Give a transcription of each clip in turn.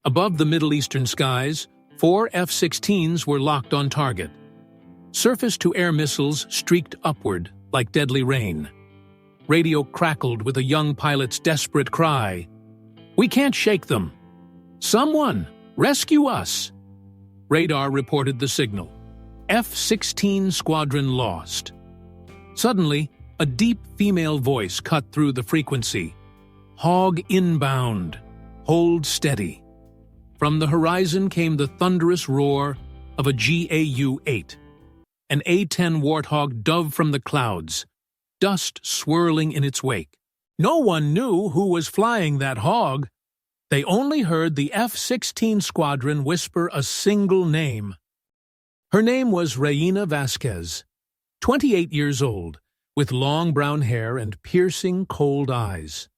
Above the Middle Eastern skies, 4 F-16s were locked on target. Surface-to-air missiles streaked upward like deadly rain. Radio crackled with a young pilot's desperate cry. "We can't shake them! Someone, rescue us!" Radar reported the signal. F-16 squadron lost. Suddenly, a deep female voice cut through the frequency. "Hog inbound. Hold steady." From the horizon came the thunderous roar of a GAU-8. An A-10 Warthog dove from the clouds, dust swirling in its wake. No one knew who was flying that hog. They only heard the F-16 squadron whisper a single name. Her name was Reina Vasquez, 28 years old, with long brown hair and piercing, cold eyes.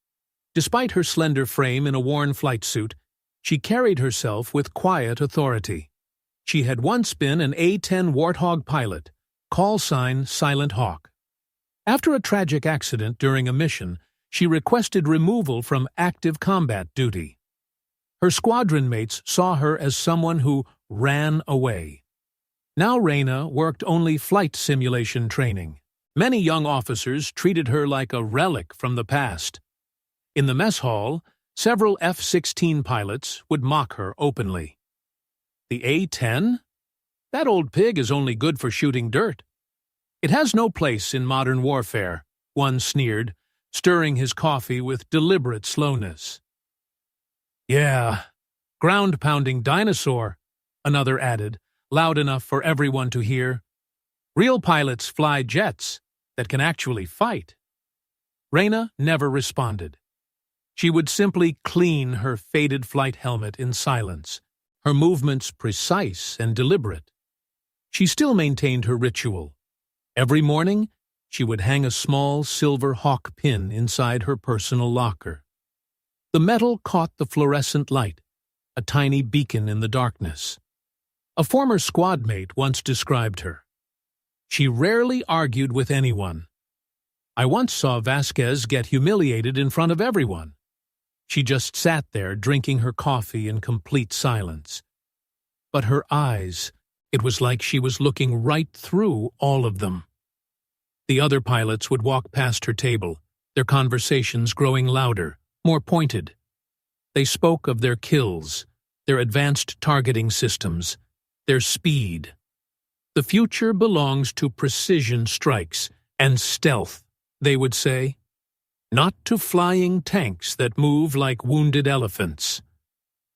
Despite her slender frame in a worn flight suit, she carried herself with quiet authority. She had once been an A-10 Warthog pilot, call sign Silent Hawk. After a tragic accident during a mission, she requested removal from active combat duty. Her squadron mates saw her as someone who ran away. Now Reina worked only flight simulation training. Many young officers treated her like a relic from the past. In the mess hall, several F-16 pilots would mock her openly. "The A-10? That old pig is only good for shooting dirt. It has no place in modern warfare," one sneered, stirring his coffee with deliberate slowness. "Yeah, ground-pounding dinosaur," another added, loud enough for everyone to hear. "Real pilots fly jets that can actually fight." Reina never responded. She would simply clean her faded flight helmet in silence, her movements precise and deliberate. She still maintained her ritual. Every morning, she would hang a small silver hawk pin inside her personal locker. The metal caught the fluorescent light, a tiny beacon in the darkness. A former squad mate once described her. She rarely argued with anyone. "I once saw Vasquez get humiliated in front of everyone. She just sat there drinking her coffee in complete silence. But her eyes, it was like she was looking right through all of them." The other pilots would walk past her table, their conversations growing louder, more pointed. They spoke of their kills, their advanced targeting systems, their speed. "The future belongs to precision strikes and stealth," they would say, "not to flying tanks that move like wounded elephants."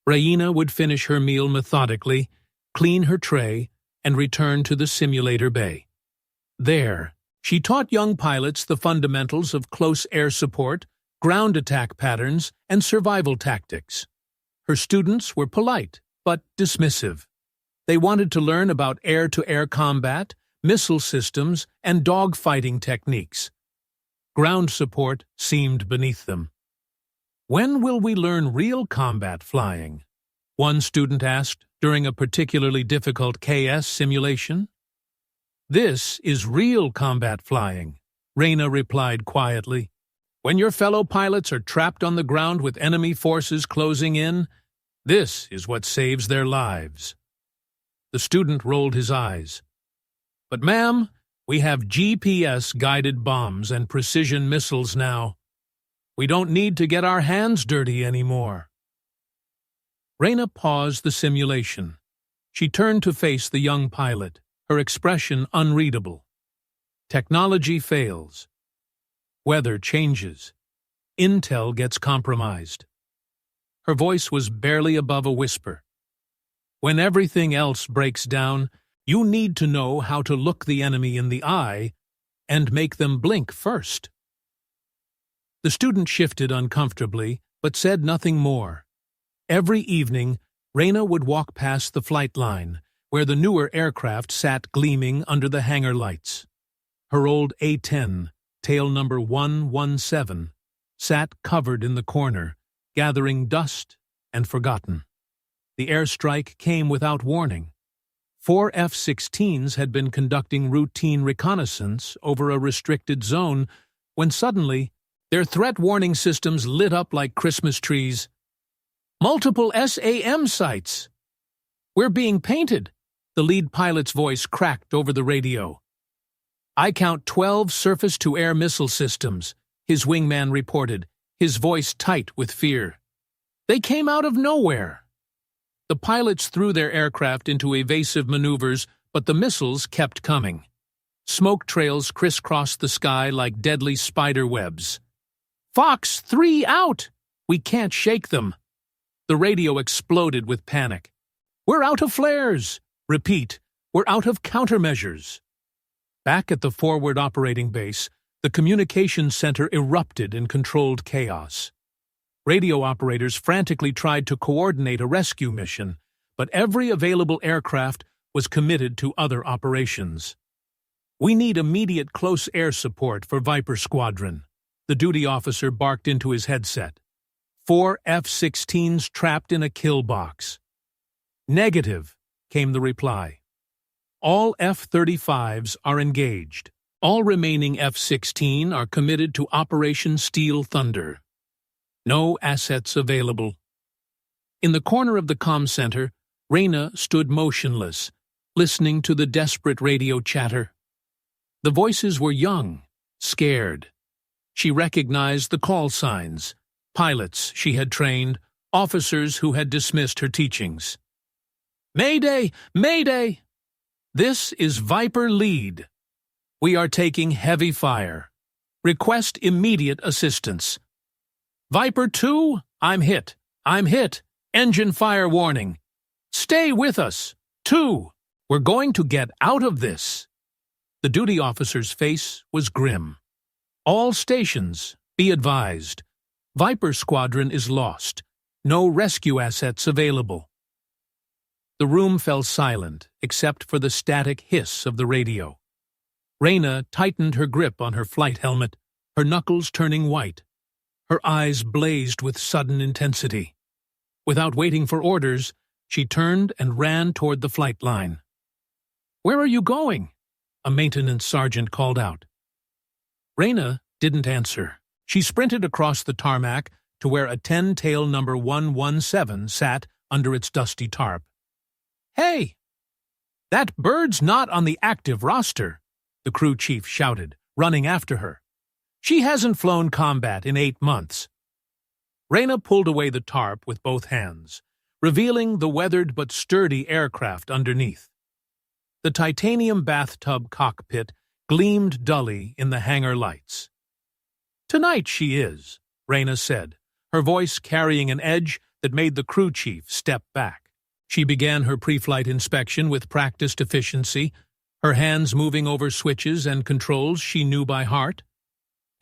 Reina would finish her meal methodically, clean her tray, and return to the simulator bay. There, she taught young pilots the fundamentals of close air support, ground attack patterns, and survival tactics. Her students were polite, but dismissive. They wanted to learn about air-to-air combat, missile systems, and dogfighting techniques. Ground support seemed beneath them. "When will we learn real combat flying?" one student asked during a particularly difficult KS simulation. "This is real combat flying," Reina replied quietly. "When your fellow pilots are trapped on the ground with enemy forces closing in, this is what saves their lives." The student rolled his eyes. "But ma'am, we have GPS-guided bombs and precision missiles now. We don't need to get our hands dirty anymore." Reina paused the simulation. She turned to face the young pilot, her expression unreadable. Technology fails. Weather changes. Intel gets compromised. Her voice was barely above a whisper. "When everything else breaks down, you need to know how to look the enemy in the eye and make them blink first." The student shifted uncomfortably, but said nothing more. Every evening, Reina would walk past the flight line, where the newer aircraft sat gleaming under the hangar lights. Her old A-10, tail number 117, sat covered in the corner, gathering dust and forgotten. The airstrike came without warning. 4 F-16s had been conducting routine reconnaissance over a restricted zone when suddenly their threat warning systems lit up like Christmas trees. Multiple SAM sites. We're being painted, the lead pilot's voice cracked over the radio. I count 12 surface-to-air missile systems, his wingman reported, his voice tight with fear. They came out of nowhere. The pilots threw their aircraft into evasive maneuvers, but the missiles kept coming. Smoke trails crisscrossed the sky like deadly spider webs. Fox 3 out! We can't shake them. The radio exploded with panic. We're out of flares! Repeat, we're out of countermeasures. Back at the forward operating base, the communications center erupted in controlled chaos. Radio operators frantically tried to coordinate a rescue mission, but every available aircraft was committed to other operations. We need immediate close air support for Viper Squadron, the duty officer barked into his headset. 4 F-16s trapped in a kill box. Negative, came the reply. All F-35s are engaged. All remaining F-16 are committed to Operation Steel Thunder. No assets available. In the corner of the comm center, Reyna stood motionless, listening to the desperate radio chatter. The voices were young, scared. She recognized the call signs, pilots she had trained, officers who had dismissed her teachings. Mayday! Mayday! This is Viper Lead. We are taking heavy fire. Request immediate assistance. Viper 2, I'm hit. I'm hit. Engine fire warning. Stay with us. 2, we're going to get out of this. The duty officer's face was grim. All stations, be advised. Viper Squadron is lost. No rescue assets available. The room fell silent, except for the static hiss of the radio. Reyna tightened her grip on her flight helmet, her knuckles turning white. Her eyes blazed with sudden intensity. Without waiting for orders, she turned and ran toward the flight line. "Where are you going?" a maintenance sergeant called out. Reyna didn't answer. She sprinted across the tarmac to where a 10-tail number 117 sat under its dusty tarp. "Hey! That bird's not on the active roster," the crew chief shouted, running after her. "She hasn't flown combat in 8 months." Reyna pulled away the tarp with both hands, revealing the weathered but sturdy aircraft underneath. The titanium bathtub cockpit gleamed dully in the hangar lights. "Tonight she is," Reyna said, her voice carrying an edge that made the crew chief step back. She began her pre-flight inspection with practiced efficiency, her hands moving over switches and controls she knew by heart.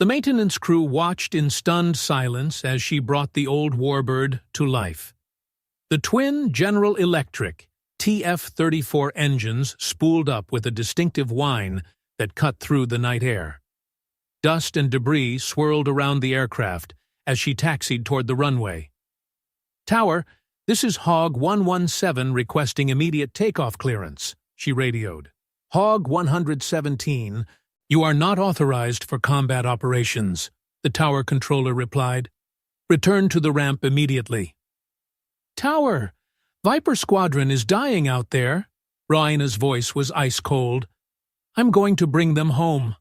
The maintenance crew watched in stunned silence as she brought the old warbird to life. The twin General Electric TF-34 engines spooled up with a distinctive whine that cut through the night air. Dust and debris swirled around the aircraft as she taxied toward the runway. "Tower, this is Hog 117 requesting immediate takeoff clearance," she radioed. "Hog 117, you are not authorized for combat operations," the tower controller replied. "Return to the ramp immediately." "Tower, Viper Squadron is dying out there." Reyna's voice was ice-cold. "I'm going to bring them home."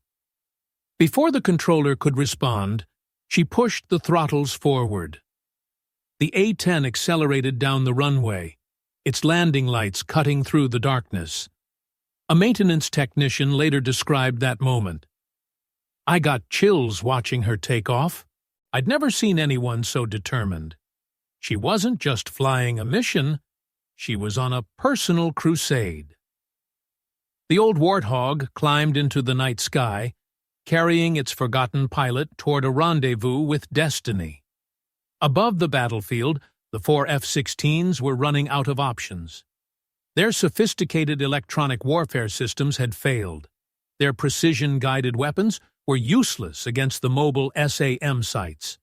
Before the controller could respond, she pushed the throttles forward. The A-10 accelerated down the runway, its landing lights cutting through the darkness. A maintenance technician later described that moment. "I got chills watching her take off. I'd never seen anyone so determined. She wasn't just flying a mission, she was on a personal crusade." The old Warthog climbed into the night sky, carrying its forgotten pilot toward a rendezvous with destiny. Above the battlefield, the 4 F-16s were running out of options. Their sophisticated electronic warfare systems had failed. Their precision-guided weapons were useless against the mobile SAM sites.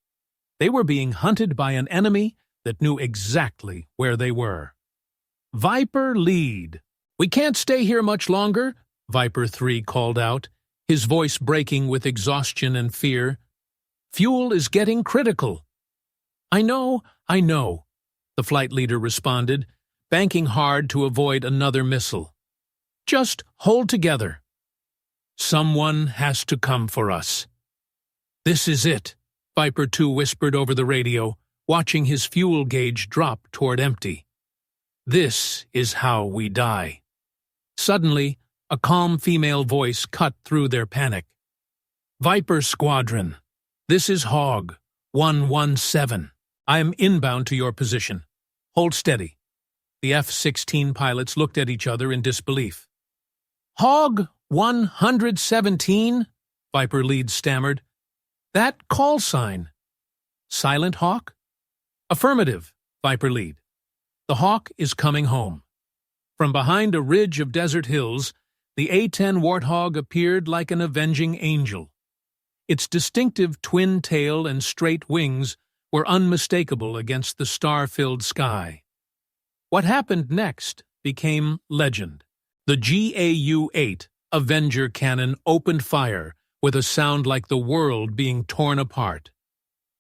They were being hunted by an enemy that knew exactly where they were. "Viper Lead! We can't stay here much longer," Viper 3 called out, his voice breaking with exhaustion and fear. "Fuel is getting critical." I know. the flight leader responded, banking hard to avoid another missile. "Just hold together. Someone has to come for us." "This is it," Viper 2 whispered over the radio, watching his fuel gauge drop toward empty. "This is how we die." Suddenly, a calm female voice cut through their panic. "Viper Squadron, this is Hog 117. I am inbound to your position. Hold steady." The F-16 pilots looked at each other in disbelief. "Hog 117? Viper Lead stammered. "That call sign." "Silent Hawk?" "Affirmative," Viper Lead. "The Hawk is coming home." From behind a ridge of desert hills, the A-10 Warthog appeared like an avenging angel. Its distinctive twin tail and straight wings were unmistakable against the star-filled sky. What happened next became legend. The GAU-8 Avenger cannon opened fire with a sound like the world being torn apart.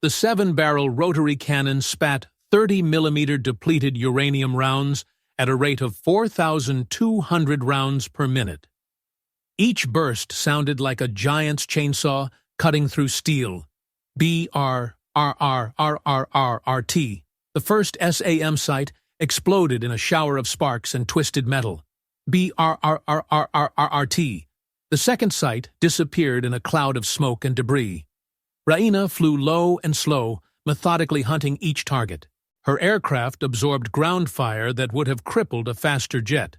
The 7-barrel rotary cannon spat 30mm depleted uranium rounds at a rate of 4,200 rounds per minute. Each burst sounded like a giant's chainsaw cutting through steel. BRRRRRRRT, the first SAM site, exploded in a shower of sparks and twisted metal. BRRRRRRT, the second site, disappeared in a cloud of smoke and debris. Raina flew low and slow, methodically hunting each target. Her aircraft absorbed ground fire that would have crippled a faster jet.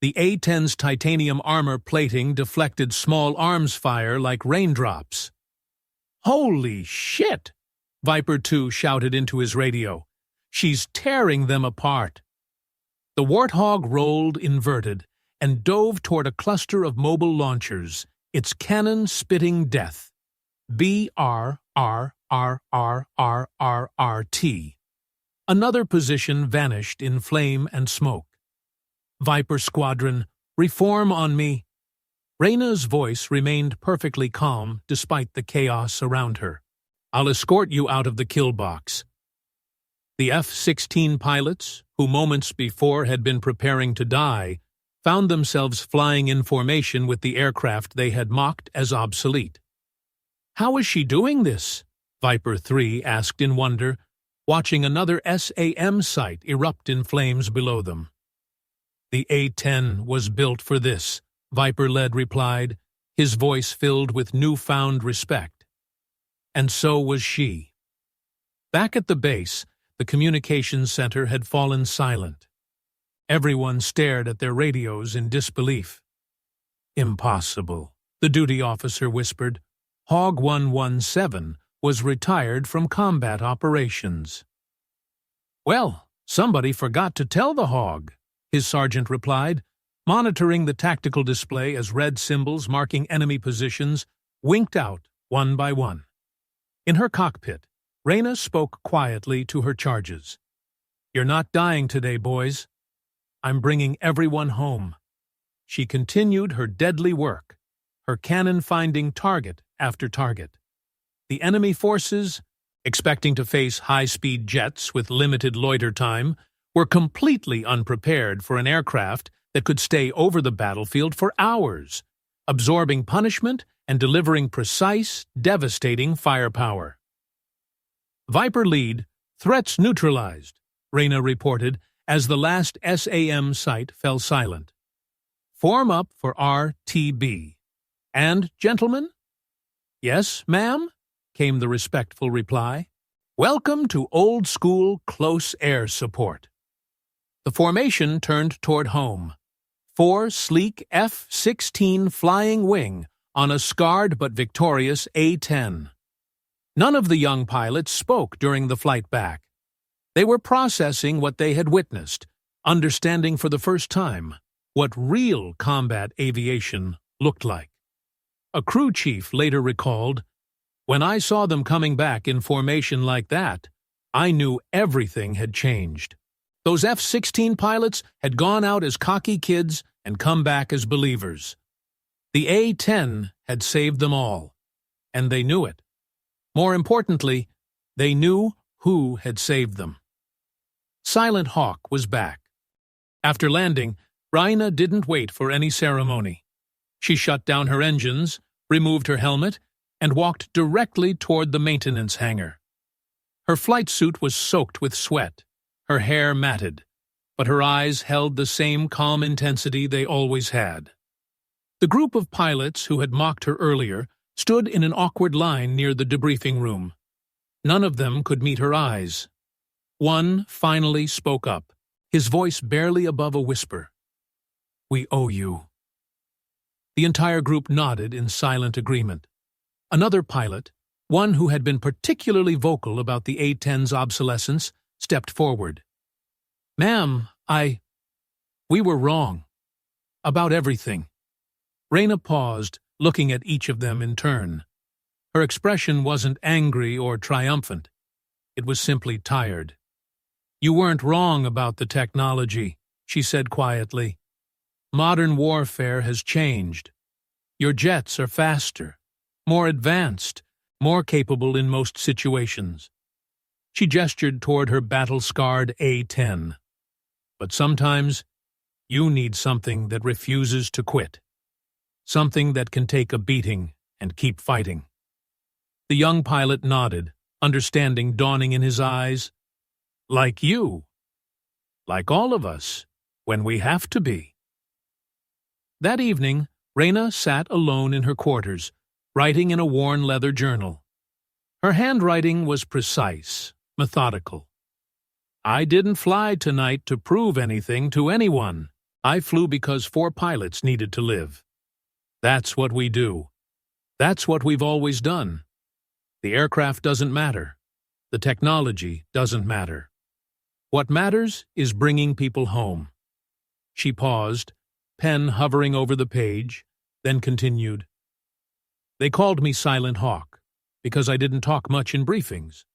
The A-10's titanium armor plating deflected small arms fire like raindrops. "Holy shit!" Viper 2 shouted into his radio. "She's tearing them apart." The Warthog rolled inverted and dove toward a cluster of mobile launchers, its cannon spitting death. BRRRRRRRT. Another position vanished in flame and smoke. "Viper Squadron, reform on me." Raina's voice remained perfectly calm despite the chaos around her. "I'll escort you out of the kill box." The F-16 pilots, who moments before had been preparing to die, found themselves flying in formation with the aircraft they had mocked as obsolete. "How is she doing this?" Viper 3 asked in wonder, watching another SAM site erupt in flames below them. "The A-10 was built for this," Viper Lead replied, his voice filled with newfound respect. And so was she. Back at the base, the communications center had fallen silent. Everyone stared at their radios in disbelief. "Impossible," the duty officer whispered. "Hog 117 was retired from combat operations." "Well, somebody forgot to tell the Hog," his sergeant replied, monitoring the tactical display as red symbols marking enemy positions winked out one by one. In her cockpit, Raina spoke quietly to her charges. "You're not dying today, boys. I'm bringing everyone home." She continued her deadly work, her cannon finding target after target. The enemy forces, expecting to face high-speed jets with limited loiter time, were completely unprepared for an aircraft that could stay over the battlefield for hours, absorbing punishment and delivering precise, devastating firepower. "Viper Lead, threats neutralized," Raina reported as the last SAM site fell silent. "Form up for RTB. And, gentlemen?" "Yes, ma'am," came the respectful reply. "Welcome to old-school close air support." The formation turned toward home. 4 sleek F-16 Flying Wing on a scarred but victorious A-10. None of the young pilots spoke during the flight back. They were processing what they had witnessed, understanding for the first time what real combat aviation looked like. A crew chief later recalled, "When I saw them coming back in formation like that, I knew everything had changed. Those F-16 pilots had gone out as cocky kids and come back as believers. The A-10 had saved them all, and they knew it. More importantly, they knew who had saved them." Silent Hawk was back. After landing, Raina didn't wait for any ceremony. She shut down her engines, removed her helmet, and walked directly toward the maintenance hangar. Her flight suit was soaked with sweat, her hair matted, but her eyes held the same calm intensity they always had. The group of pilots who had mocked her earlier stood in an awkward line near the debriefing room. None of them could meet her eyes. One finally spoke up, his voice barely above a whisper. "We owe you." The entire group nodded in silent agreement. Another pilot, one who had been particularly vocal about the A-10's obsolescence, stepped forward. "Ma'am, we were wrong. About everything." Raina paused, looking at each of them in turn. Her expression wasn't angry or triumphant. It was simply tired. "You weren't wrong about the technology," she said quietly. "Modern warfare has changed. Your jets are faster, more advanced, more capable in most situations." She gestured toward her battle-scarred A-10. "But sometimes, you need something that refuses to quit. Something that can take a beating and keep fighting." The young pilot nodded, understanding dawning in his eyes. "Like you. Like all of us, when we have to be." That evening, Raina sat alone in her quarters, writing in a worn leather journal. Her handwriting was precise, methodical. "I didn't fly tonight to prove anything to anyone. I flew because 4 pilots needed to live. That's what we do. That's what we've always done. The aircraft doesn't matter. The technology doesn't matter. What matters is bringing people home." She paused, pen hovering over the page, then continued. "They called me Silent Hawk because I didn't talk much in briefings.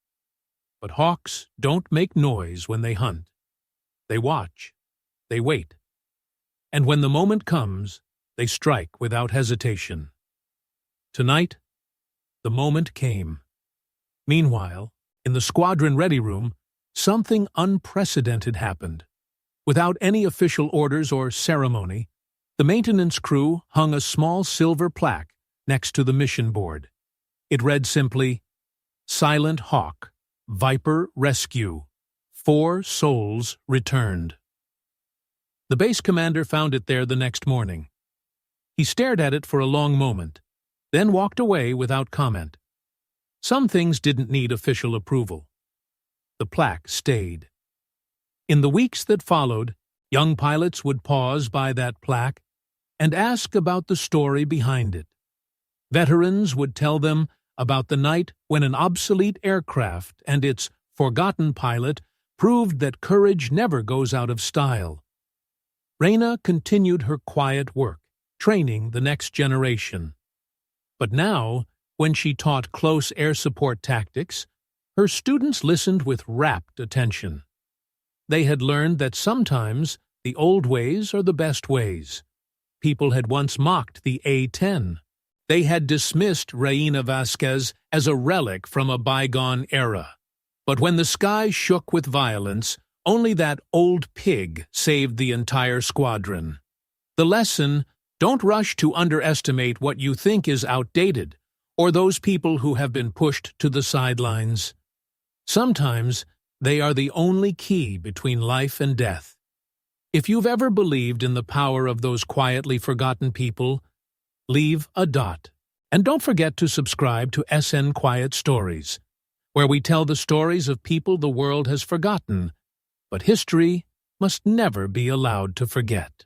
But hawks don't make noise when they hunt. They watch. They wait. And when the moment comes, they strike without hesitation. Tonight, the moment came. Meanwhile, in the squadron ready room, something unprecedented happened. Without any official orders or ceremony, the maintenance crew hung a small silver plaque next to the mission board. It read simply, "Silent Hawk, Viper Rescue, 4 souls returned." The base commander found it there the next morning. He stared at it for a long moment, then walked away without comment. Some things didn't need official approval. The plaque stayed. In the weeks that followed, young pilots would pause by that plaque and ask about the story behind it. Veterans would tell them about the night when an obsolete aircraft and its forgotten pilot proved that courage never goes out of style. Raina continued her quiet work, training the next generation. But now, when she taught close air support tactics, her students listened with rapt attention. They had learned that sometimes the old ways are the best ways. People had once mocked the A-10. They had dismissed Raina Vasquez as a relic from a bygone era. But when the sky shook with violence, only that old pig saved the entire squadron. The lesson: don't rush to underestimate what you think is outdated, or those people who have been pushed to the sidelines. Sometimes they are the only key between life and death. If you've ever believed in the power of those quietly forgotten people, leave a dot. And don't forget to subscribe to SN Quiet Stories, where we tell the stories of people the world has forgotten, but history must never be allowed to forget.